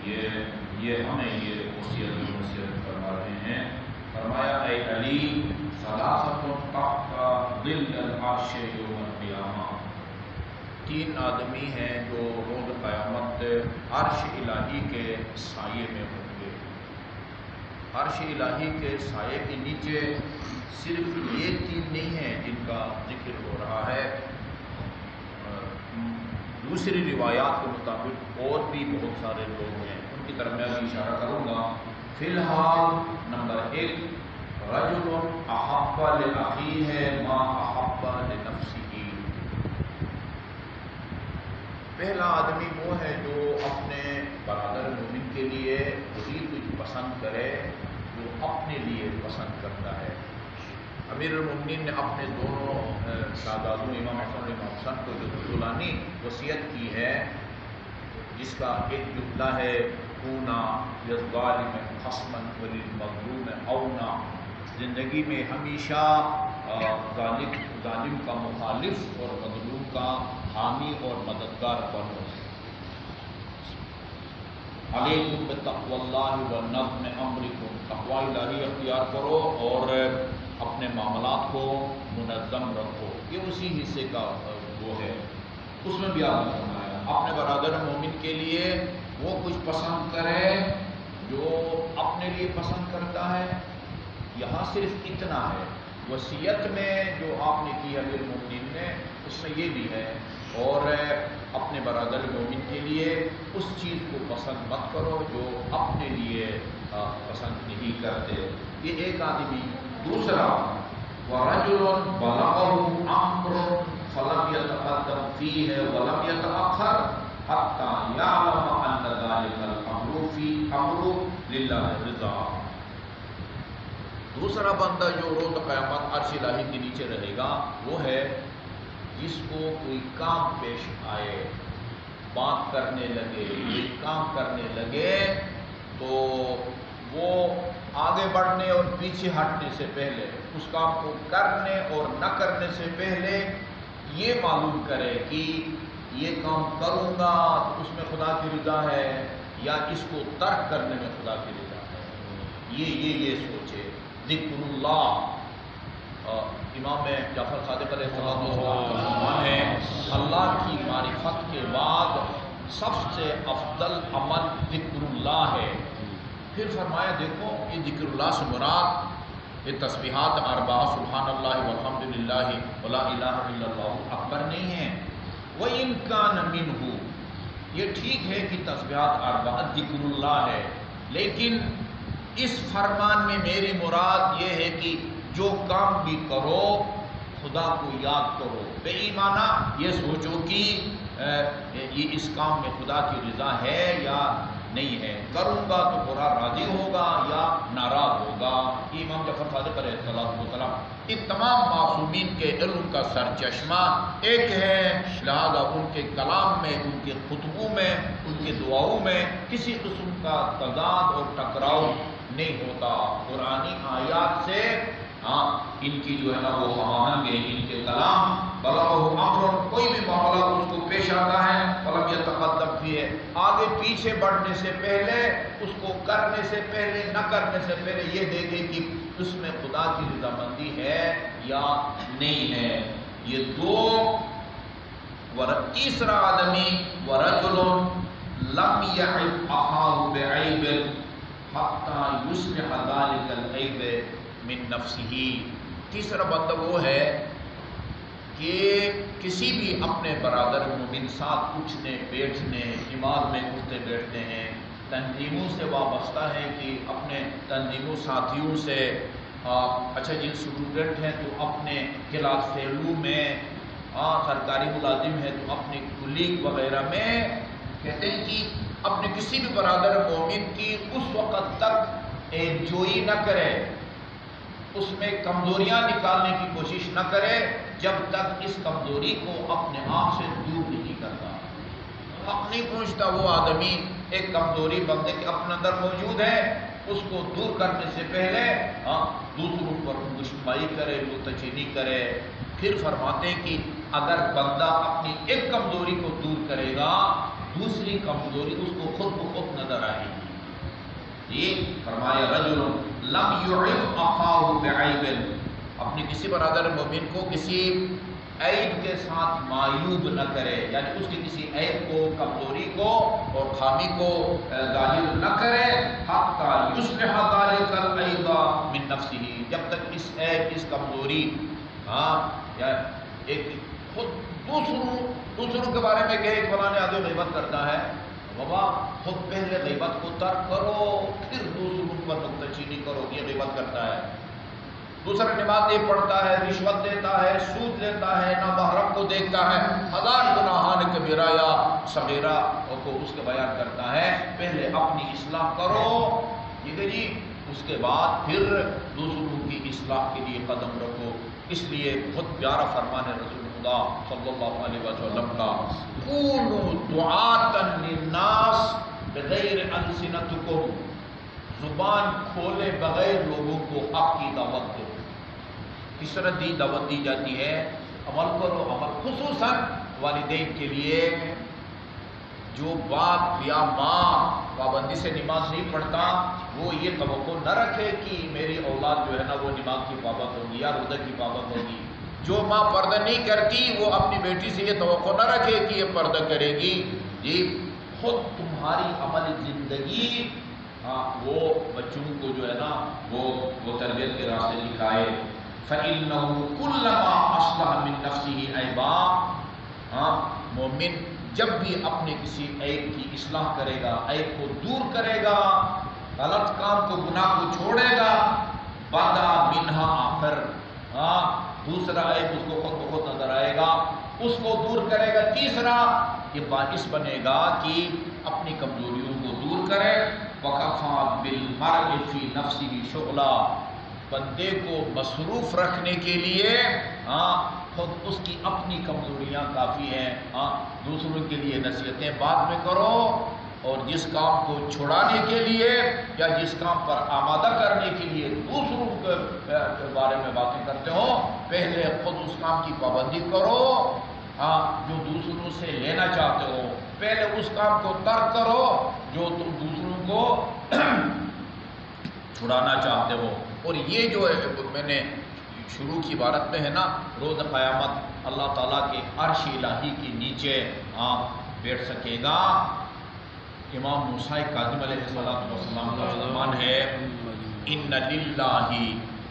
یہ ہمیں یہ وصیت فرما رہے ہیں. فرمایا اے علی ثلاثۃ تحت ظل العرش یوم القیامہ، 3 آدمی ہیں جو روز قیامت عرش الہی کے سائے میں ہوں گے. عرش الہی کے سائے کے نیچے صرف یہ 3 نہیں ہیں جن کا ذکر ہو رہا ہے، دوسری روایات کے مطابق اور بھی بہت سارے لوگ ہیں، ان کی طرف میں ابھی اشارہ کروں گا. فی الحال نمبر 1 رجل احب لاخیہ ما احب لنفسہ، پہلا آدمی وہ ہے جو اپنے برادر مومن کے لیے وہی کچھ پسند کرے جو اپنے لیے پسند کرتا ہے. امیر المومنین نے اپنے دونوں شہزادوں امام حسن اور امام حسن کو جو طولانی وصیت کی ہے، جس کا ایک جملہ ہے کونا للظالم خصما وللمظلوم اونا، زندگی میں ہمیشہ ظالم کا مخالف اور مظلوم کا حامی اور مددگار بنو. علیکم بتقوی اللہ ونظم امرکم، تقوی الہی اختیار کرو اور اپنے معاملات کو منظم رکھو. یہ اسی حصے کا وہ ہے. اس میں بھی آپ نے فرمایا اپنے برادر مومن کے لیے وہ کچھ پسند کرے جو اپنے لیے پسند کرتا ہے. یہاں صرف اتنا ہے. وصیت میں جو آپ نے کی امیر المومنین نے، اس میں یہ بھی ہے اور اپنے برادر مومن کے لیے اس چیز کو پسند مت کرو جو اپنے لیے پسند نہیں کرتے. یہ ایک آدمی. دوسرا وَرَجُلٌ بَلَغَهُ أَمْرٌ فَلَمْ يَتَقَدَّمْ فِيهِ وَلَمْ يَتَأَخَّرْ حَتَّى يَعْلَمَ أَنَّ ذَلِكَ الْأَمْرُ لِلَّهِ رِضَا. دوسرا بندہ جو روز قیامت عرش الہی کے نیچے رہے گا وہ ہے جس کو کوئی کام پیش آئے، بات کرنے لگے، کوئی کام کرنے لگے، تو وہ آگے بڑھنے اور پیچھے ہٹنے سے پہلے، اس کام کو کرنے اور نہ کرنے سے پہلے یہ معلوم کرے کہ یہ کام کروں گا تو اس میں خدا کی رضا ہے یا اس کو ترک کرنے میں خدا کی رضا ہے. یہ سوچے. ذکر اللہ، امام جعفر صادق علیہ السلام کا فرمان ہے اللہ کی معرفت کے بعد سب سے افضل عمل ذکر اللہ ہے. پھر فرمایا دیکھو یہ ذکر اللہ سے مراد یہ تسبیحات اربعہ سبحان اللہ والحمد للہ ولا الہ الا اللہ اکبر نہیں ہے. وَإِن كَانَ مِنْهُ، یہ ٹھیک ہے کہ تسبیحات اربعہ ذکر اللہ ہے، لیکن اس فرمان میں میری مراد یہ ہے کہ جو کام بھی کرو خدا کو یاد کرو. بے ایمانہ یہ سوچو کہ یہ اس کام میں خدا کی رضا ہے یا نہیں ہے، کروں گا تو برا راضی ہوگا یا ناراض ہوگا. امام جعفر صادق علیہ السلام ان تمام معصومین کے علم کا سرچشمہ ایک ہے، لہذا ان کے کلام میں، ان کے خطبوں میں، ان کے دعاؤں میں کسی قسم کا تضاد اور ٹکراؤ نہیں ہوتا. قرآنی آیات سے ان کی جو ہے نا وہ ہماہنگ ہے. ان کے کلام بلغہ امر، کوئی بھی معاملہ اس کو پیش آتا ہے فلم یتقدم فیہ، آگے پیچھے بڑھنے سے پہلے، اس کو کرنے سے پہلے نہ کرنے سے پہلے یہ دیکھے کہ اس میں خدا کی رضامندی ہے یا نہیں ہے. یہ دو. تیسرا آدمی ورجل لم يعب اخاه بعیب حتی یصلح ذلك العیب من نفسه. تیسرا بندہ وہ ہے کہ کسی بھی اپنے برادر مومن ساتھ اٹھنے بیٹھنے، نماز میں اٹھتے بیٹھتے ہیں، تنظیموں سے وابستہ ہے کہ اپنے تنظیموں ساتھیوں سے اچھا جن اسٹوڈنٹ ہیں تو اپنے کلاس فیلو میں، سرکاری ملازم ہے تو اپنے کلیگ وغیرہ میں، کہتے ہیں کہ اپنے کسی بھی برادر مومن کی اس وقت تک جوئی نہ کرے، اس میں کمزوریاں نکالنے کی کوشش نہ کرے جب تک اس کمزوری کو اپنے آپ سے دور نہیں کرتا. حق نہیں پہنچتا وہ آدمی ایک کمزوری بندے کے اپنے اندر موجود ہے، اس کو دور کرنے سے پہلے دوسروں پر دشمنی کرے، متچینی کرے. پھر فرماتے ہیں کہ اگر بندہ اپنی ایک کمزوری کو دور کرے گا دوسری کمزوری اس کو خود بخود نظر آئے گی۔ یہ فرمایا رجل لم يعب اخاہ بعیب، اپنے کسی برادر مومن کو کسی عیب کے ساتھ معیوب نہ کرے، یعنی اس کی کسی عیب کو، کمزوری کو اور خامی کو ظاہر نہ کرے، حتی یصلح ذلک العیب من نفسہ، جب تک اس عیب، اس کمزوری یا ایک خود دوسروں کے بارے میں کہے کہ فلاں آدمی غیبت کرتا ہے، بابا خود پہلے غیبت کو ترک کرو، پھر دوسروں پر نکتہ چینی کرو کہ یہ غیبت کرتا ہے، دوسرا نماز نہیں پڑھتا ہے، رشوت دیتا ہے، سود لیتا ہے، نامحرم کو دیکھتا ہے، ہزار گناہان کبیرہ یا صغیرہ کو اس کے بیان کرتا ہے، پہلے اپنی اصلاح کرو، ٹھیک ہے جی، اس کے بعد پھر دوسروں کی اصلاح کے لیے قدم رکھو۔ اس لیے بہت پیارا فرمان ہے رسول خدا صلی اللہ علیہ وسلم کا، کونوا دعاۃ للناس بغیر السنتکم، زبان کھولے بغیر لوگوں کو حق کی دعوت دو۔ کس طرح دعوت دی جاتی ہے؟ عمل کرو، عمل خصوصاً والدین کے لیے، جو باپ یا ماں پابندی سے نماز نہیں پڑھتا وہ یہ توقع نہ رکھے کہ میری اولاد جو ہے نا وہ نماز کی پابند ہوگی یا روزہ کی پابند ہوگی۔ جو ماں پردہ نہیں کرتی وہ اپنی بیٹی سے یہ توقع نہ رکھے کہ یہ پردہ کرے گی۔ جی خود تمہاری عمل زندگی وہ بچوں کو جو ہے نا وہ تربیت کے راستے دکھائے۔ فَإِنَّهُ كُلَّمَا أَصْلَحَ مِن نَفْسِهِ عَيْبًا، مومن جب بھی اپنے کسی عیب کی اصلاح کرے گا، عیب کو دور کرے گا، غلط کام کو، گناہ کو چھوڑے گا، بَدَا مِنْهَا آخر، دوسرا عیب اس کو خود بخود نظر آئے گا، اس کو دور کرے گا، تیسرا یہ باعث بنے گا کہ اپنی کمزوریوں کو دور کرے۔ وَكَفَى بِالْمَرْءِ فِي نَفْسِهِ شُغْلًا، بندے کو مصروف رکھنے کے لیے خود اس کی اپنی کمزوریاں کافی ہیں۔ دوسروں کے لیے نصیحتیں بعد میں کرو، اور جس کام کو چھڑانے کے لیے یا جس کام پر آمادہ کرنے کے لیے دوسروں کے بارے میں باتیں کرتے ہو، پہلے خود اس کام کی پابندی کرو جو دوسروں سے لینا چاہتے ہو، پہلے اس کام کو ترک کرو جو تم دوسروں کو چھڑانا چاہتے ہو۔ اور یہ جو ہے میں نے شروع کی عبارت میں ہے نا، روز قیامت اللہ تعالیٰ کے عرش الہی کے نیچے بیٹھ سکے گا۔ امام موسیٰ کاظم علیہ السلام کا فرمان ہے، ان للہ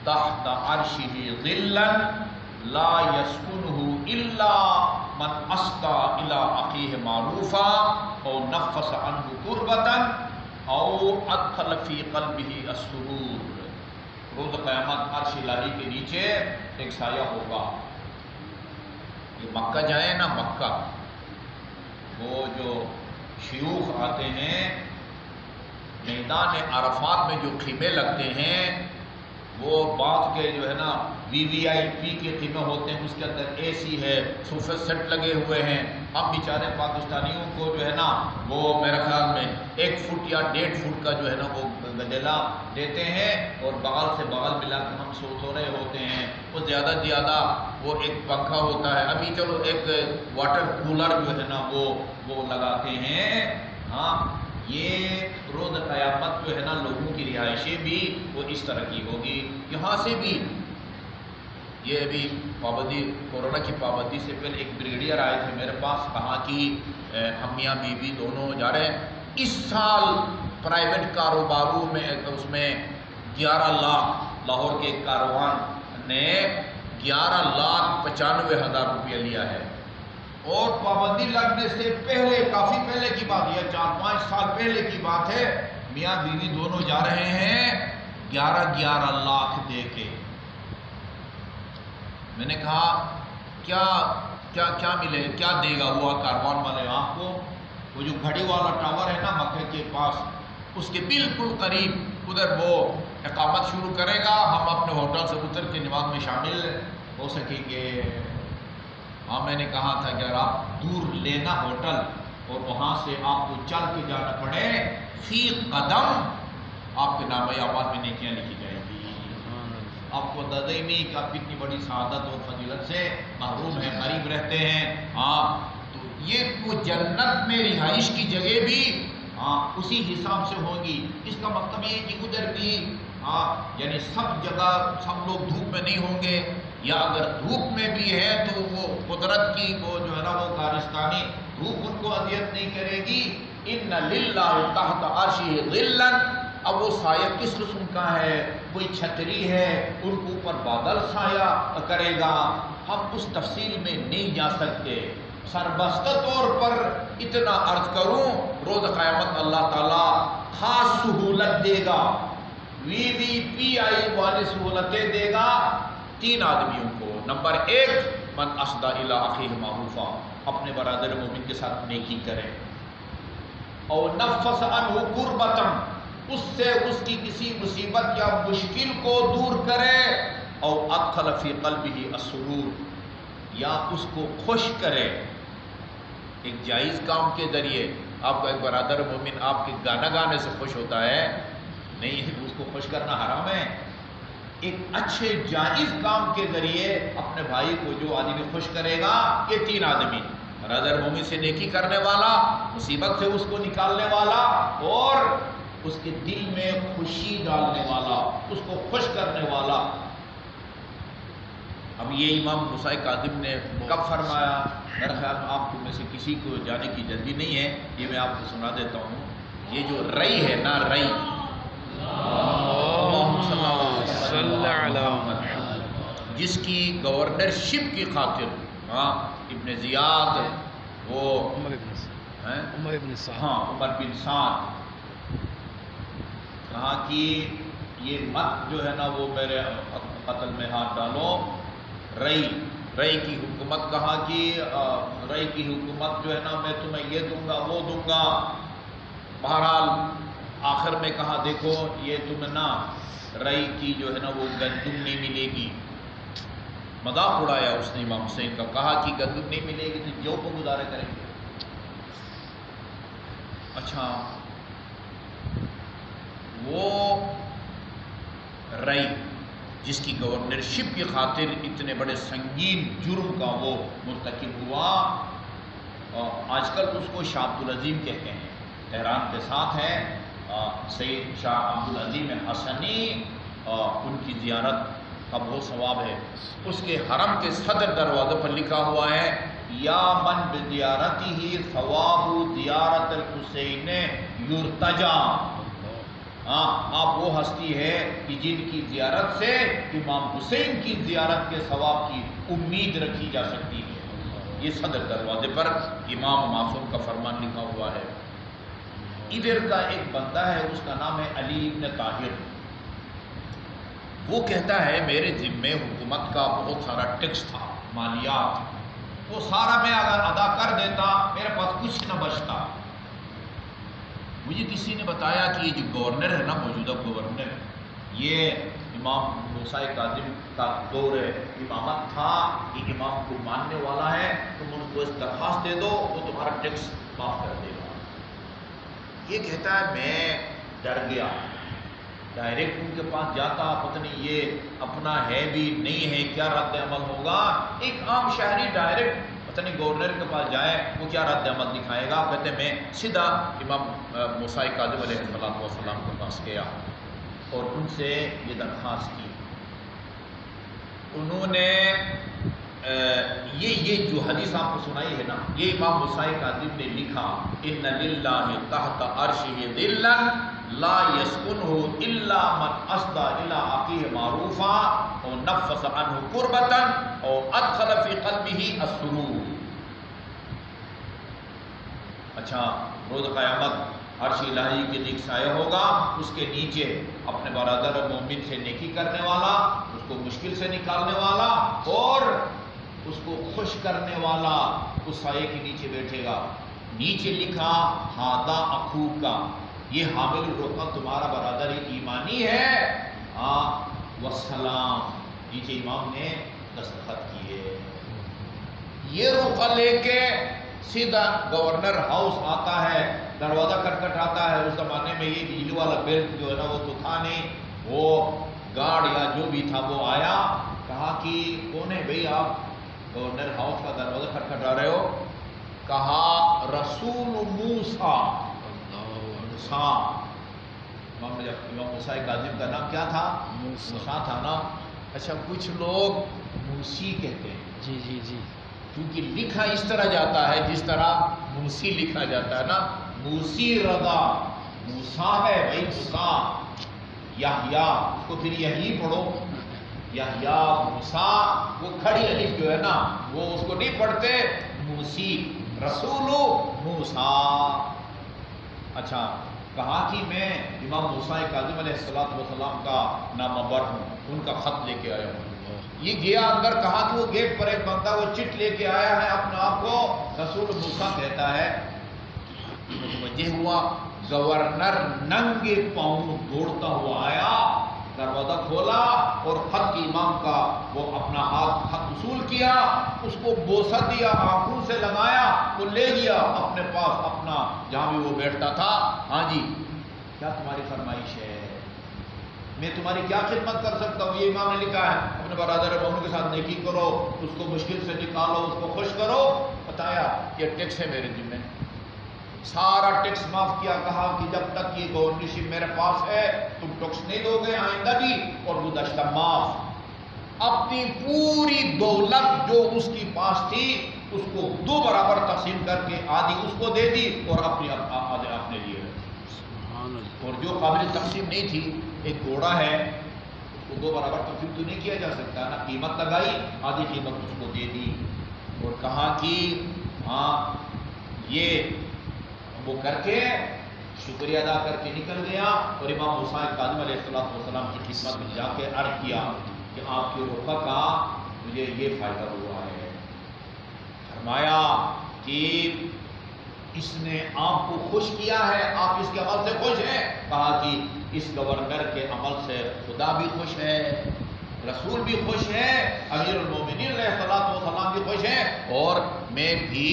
تحت عرشہ ظلا لا يسكنه الا من اسدى الى اخیہ معروفا او نفس عنه کربتا او ادخل فی قلبہ السرور۔ روز قیامت عرش الہی کے نیچے ایک سایہ ہوگا۔ یہ مکہ جائیں نا، مکہ وہ جو شیوخ آتے ہیں، میدان عرفات میں جو خیمے لگتے ہیں، وہ بعض کے جو ہے نا VIP کے خیمے ہوتے ہیں، اس کے اندر AC ہے، صوفے سیٹ لگے ہوئے ہیں۔ ہم بیچارے پاکستانیوں کو جو ہے نا وہ میرے خیال میں 1 فٹ یا 1.5 فٹ کا جو ہے نا وہ گدیلا دیتے ہیں، اور بغل سے بغل ملا کے ہم سو رہے ہوتے ہیں۔ وہ زیادہ وہ ایک پنکھا ہوتا ہے، ابھی چلو ایک واٹر کولر جو ہے نا وہ لگاتے ہیں۔ یہ روز قیامت جو ہے نا لوگوں کی رہائشیں بھی وہ اس طرح کی ہوگی۔ یہاں سے بھی یہ ابھی پابندی، کورونا کی پابندی سے پہلے ایک بریگیڈیئر آئے تھے میرے پاس، کہا کہ ہم میاں بیوی دونوں جا رہے ہیں، اس سال پرائیویٹ کاروباروں میں اس میں 11 لاکھ، لاہور کے ایک کاروان نے 11,95,000 روپیہ لیا ہے، اور پابندی لگنے سے پہلے، کافی پہلے کی بات، یہ 4-5 سال پہلے کی بات ہے، میاں بیوی دونوں جا رہے ہیں 11 لاکھ دے کے۔ میں نے کہا کیا ملے، کیا دے گا ہوا کاروان والے آپ کو؟ وہ جو گھڑی والا ٹاور ہے نا مکہ کے پاس، اس کے بالکل قریب ادھر وہ اقامت شروع کرے گا، ہم اپنے ہوٹل سے اتر کے نماز میں شامل ہو سکیں گے۔ میں نے کہا تھا کہ اگر آپ دور لینا ہوٹل اور وہاں سے آپ کو چل کے جانا پڑے، فی قدم آپ کے نام اعمال میں نیکیاں لکھی جائیں گی۔ آپ کو اندازہ ہی نہیں کہ آپ کتنی بڑی سعادت اور فضیلت سے محروم ہیں، قریب رہتے ہیں۔ تو یہ وہ جنت میں رہائش کی جگہ بھی اسی حساب سے ہوگی. اس کا مطلب یہ کہ ادھر بھی یعنی سب جگہ سب لوگ دھوپ میں نہیں ہوں گے، یا اگر دھوپ میں بھی ہے تو وہ قدرت کی وہ جو ہے نا وہ کارستانی دھوپ ان کو اذیت نہیں کرے گی. ان للہ تحت عرشہ ظلا. اب وہ سایہ کس قسم کا ہے؟ کوئی چھتری ہے، ان کے اوپر بادل سایہ کرے گا. ہم اس تفصیل میں نہیں جا سکتے. سربستہ طور پر اتنا عرض کروں، روز قیامت اللہ تعالیٰ خاص سہولت دے گا، VVPI والی سہولتیں دے گا 3 آدمیوں کو. نمبر 1 من اسدى الی اخیہ معروفا، اپنے برادر مومن کے ساتھ نیکی کرے. اور نفس عنہ کربۃ، اس سے اس کی کسی مصیبت یا مشکل کو دور کرے. اور ادخل فی قلبہ السرور، یا اس کو خوش کرے ایک جائز کام کے ذریعے. آپ کو ایک برادر مومن آپ کے گانا گانے سے خوش ہوتا ہے؟ نہیں، اس کو خوش کرنا حرام ہے. ایک اچھے جائز کام کے ذریعے اپنے بھائی کو جو آدمی خوش کرے گا، یہ 3 آدمی، برادر مومن سے نیکی کرنے والا، مصیبت سے اس کو نکالنے والا، اور اس کے دل میں خوشی ڈالنے والا، اس کو خوش کرنے والا. اب یہ امام موسیٰ کاظم نے کب فرمایا؟ میرا خیال میں آپ میں سے کسی کو جانے کی جلدی نہیں ہے، یہ میں آپ کو سنا دیتا ہوں. یہ جو رئی ہے نا، رئی، جس کی گورنر شپ کی خاطر ابن زیاد وہ عمر بن سعد کہا کہ یہ مت جو ہے نا وہ میرے قتل میں ہاتھ ڈالو. رئی کی حکومت، کہا کہ رئی کی حکومت جو ہے نا میں تمہیں یہ دوں گا وہ دوں گا. بہرحال آخر میں کہا دیکھو یہ تمہیں نا رئی کی جو ہے نا وہ گندم نہیں ملے گی. مذاق اڑایا اس نے امام حسین کا، کہا کہ گندم نہیں ملے گی تو جو کو گزارے کریں گے. اچھا، وہ رئی جس کی گورنرشپ کی خاطر اتنے بڑے سنگین جرم کا وہ مرتکب ہوا، آج کل اس کو شاہ عبدالعظیم کہتے ہیں، تہران کے ساتھ ہے. سید شاہ عبدالعظیم حسنی، ان کی زیارت کا بہت ثواب ہے. اس کے حرم کے صدر دروازے پر لکھا ہوا ہے یا من بزیارتہ ثواب زیارت الحسین یرتجا. آپ وہ ہستی ہے کہ جن کی زیارت سے امام حسین کی زیارت کے ثواب کی امید رکھی جا سکتی ہے. یہ صدر دروازے پر امام معصوم کا فرمان لکھا ہوا ہے. ادھر کا ایک بندہ ہے، اس کا نام ہے علی ابن طاہر. وہ کہتا ہے میرے ذمے حکومت کا بہت سارا ٹیکس تھا، مالیات، وہ سارا میں اگر ادا کر دیتا میرے پاس کچھ نہ بچتا. مجھے کسی نے بتایا کہ یہ جو گورنر ہے نا، موجودہ گورنر، یہ امام موسیٰ کاظم کا دور امامت تھا، یہ امام کو ماننے والا ہے، تم ان کو اس درخواست دے دو وہ تمہارا ٹیکس معاف کر دے گا. یہ کہتا ہے میں ڈر گیا، ڈائریکٹ ان کے پاس جاتا، پتہ نہیں یہ اپنا ہے بھی نہیں ہے، کیا رد عمل ہوگا. ایک عام شہری ڈائریکٹ پتہ نہیں گورنر کے پاس جائے وہ کیا رد عمل دکھائے گا. کہتے ہیں میں سیدھا امام موسیٰ کاظم علیہ السلام کے پاس گیا اور ان سے یہ درخواست کی. انہوں نے یہ جو حدیث آپ کو سنائی ہے نا، یہ امام موسیٰ کاظم نے لکھا ان للہ تحت عرشہ ظلا لا یسکنہ الا من اسدى الی اخیہ معروفا اور نفس عنہ کربۃ اور ادخل فی قلبہ السرور. اچھا، روز قیامت عرش الہی کے نیک سایہ ہوگا، اس کے نیچے اپنے برادر مومن سے نیکی کرنے والا، اس کو مشکل سے نکالنے والا اور اس کو خوش کرنے والا اس سائے کے نیچے بیٹھے گا. نیچے لکھا ھذا اخوک، یہ حامل الرقہ تمہارا برادر ایمانی ہے. والسلام، نیچے امام نے دستخط کیے. یہ رقہ لے کے سیدھا گورنر ہاؤس آتا ہے، دروازہ کھٹکھٹاتا ہے. اس زمانے میں یہ بجلی والا بیلٹ جو ہے نا وہ تو تھا نہیں، وہ گارڈ یا جو بھی تھا وہ آیا، کہا کہ کون ہے بھئی آپ گورنر ہاؤس کا دروازہ کھٹکھٹا رہے ہو؟ کہا رسول موسیٰ، امام موسیٰ کاظم کا نام کیا تھا؟ موسیٰ تھا نا. اچھا کچھ لوگ موسی کہتے ہیں. جی جی جی. کیونکہ لکھا اس طرح جاتا ہے جس طرح موسی لکھا جاتا ہے نا. موسی رضا موسیٰ ہے بھائی، موسیٰ. یحییٰ اس کو پھر یہی پڑھو، یحییٰ موسیٰ، وہ کھڑی الف جو ہے نا وہ اس کو نہیں پڑھتے. موسی رسول موسیٰ. اچھا کہا کہ میں امام موسیٰ کاظم علیہ السلام کا نامہ بر ہوں، ان کا خط لے کے آیا ہوں. یہ گیا اندر، کہا کہ وہ گیٹ پر ایک بندہ وہ چٹ لے کے آیا ہے، اپنے آپ کو رسول موسیٰ کہتا ہے. متوجہ ہوا، گورنر ننگے پاؤں دوڑتا ہوا آیا، دروازہ کھولا اور خط کی امام کا وہ اپنا ہاتھ خط وصول کیا، اس کو بوسہ دیا، آنکھوں سے لگایا، وہ لے گیا اپنے پاس اپنا جہاں بھی وہ بیٹھتا تھا. ہاں جی کیا تمہاری فرمائش ہے، میں تمہاری کیا خدمت کر سکتا ہوں؟ یہ امام نے لکھا ہے، اپنے برادر مومن کے ساتھ نیکی کرو، اس کو مشکل سے نکالو، اس کو خوش کرو. بتایا یہ ٹیکس ہے میرے ذمہ، سارا ٹیکس معاف کیا. کہا کہ جب تک یہ گورنرشپ میرے پاس ہے تم ٹیکس نہیں دو گے آئندہ بھی، اور گزشتہ معاف. اپنی پوری دولت جو اس کی پاس تھی اس کو 2 برابر تقسیم کر کے آدھی اس کو دے دی اور اپنی آدھے اپنے لیے. اور جو قابل تقسیم نہیں تھی، ایک گھوڑا ہے اس کو 2 برابر تقسیم تو نہیں کیا جا سکتا نا، قیمت لگائی، آدھی قیمت اس کو دے دی. اور کہا کہ ہاں یہ وہ کر کے شکریہ ادا کر کے نکل گیا. اور امام موسیٰ کاظم علیہ السلام کی خدمت میں جا کے عرض کیا کہ آپ کی رفقت کا مجھے یہ فائدہ ہوا ہے. فرمایا کہ اس نے آپ کو خوش کیا ہے، آپ اس کے عمل سے خوش ہیں. کہا کہ اس گورنر کے عمل سے خدا بھی خوش ہے، رسول بھی خوش ہے، امیر المومنین علیہ السلام بھی خوش ہیں، اور میں بھی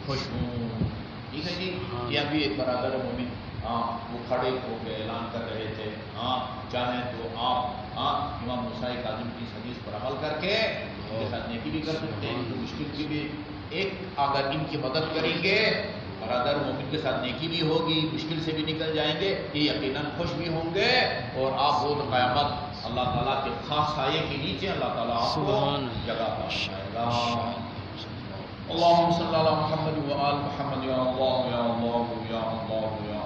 خوش ہوں. ٹھیک ہے جی. یہ ابھی ایک برادر مومن وہ کھڑے ہو کے اعلان کر رہے تھے، چاہیں تو آپ امام موسیٰ کاظم کی اس حدیث پر عمل کر کے ان کے ساتھ نیکی بھی کر سکتے ہیں. مشکل کی بھی ایک اگر ان کی مدد کریں گے برادر مومن کے ساتھ نیکی بھی ہوگی، مشکل سے بھی نکل جائیں گے، یہ یقیناً خوش بھی ہوں گے. اور آپ روز قیامت اللہ تعالیٰ کے خاص سائے کے نیچے اللہ تعالیٰ آپ کو جگہ پائے گا. اللهم صل على محمد وآل محمد. يا الله يا الله يا الله يا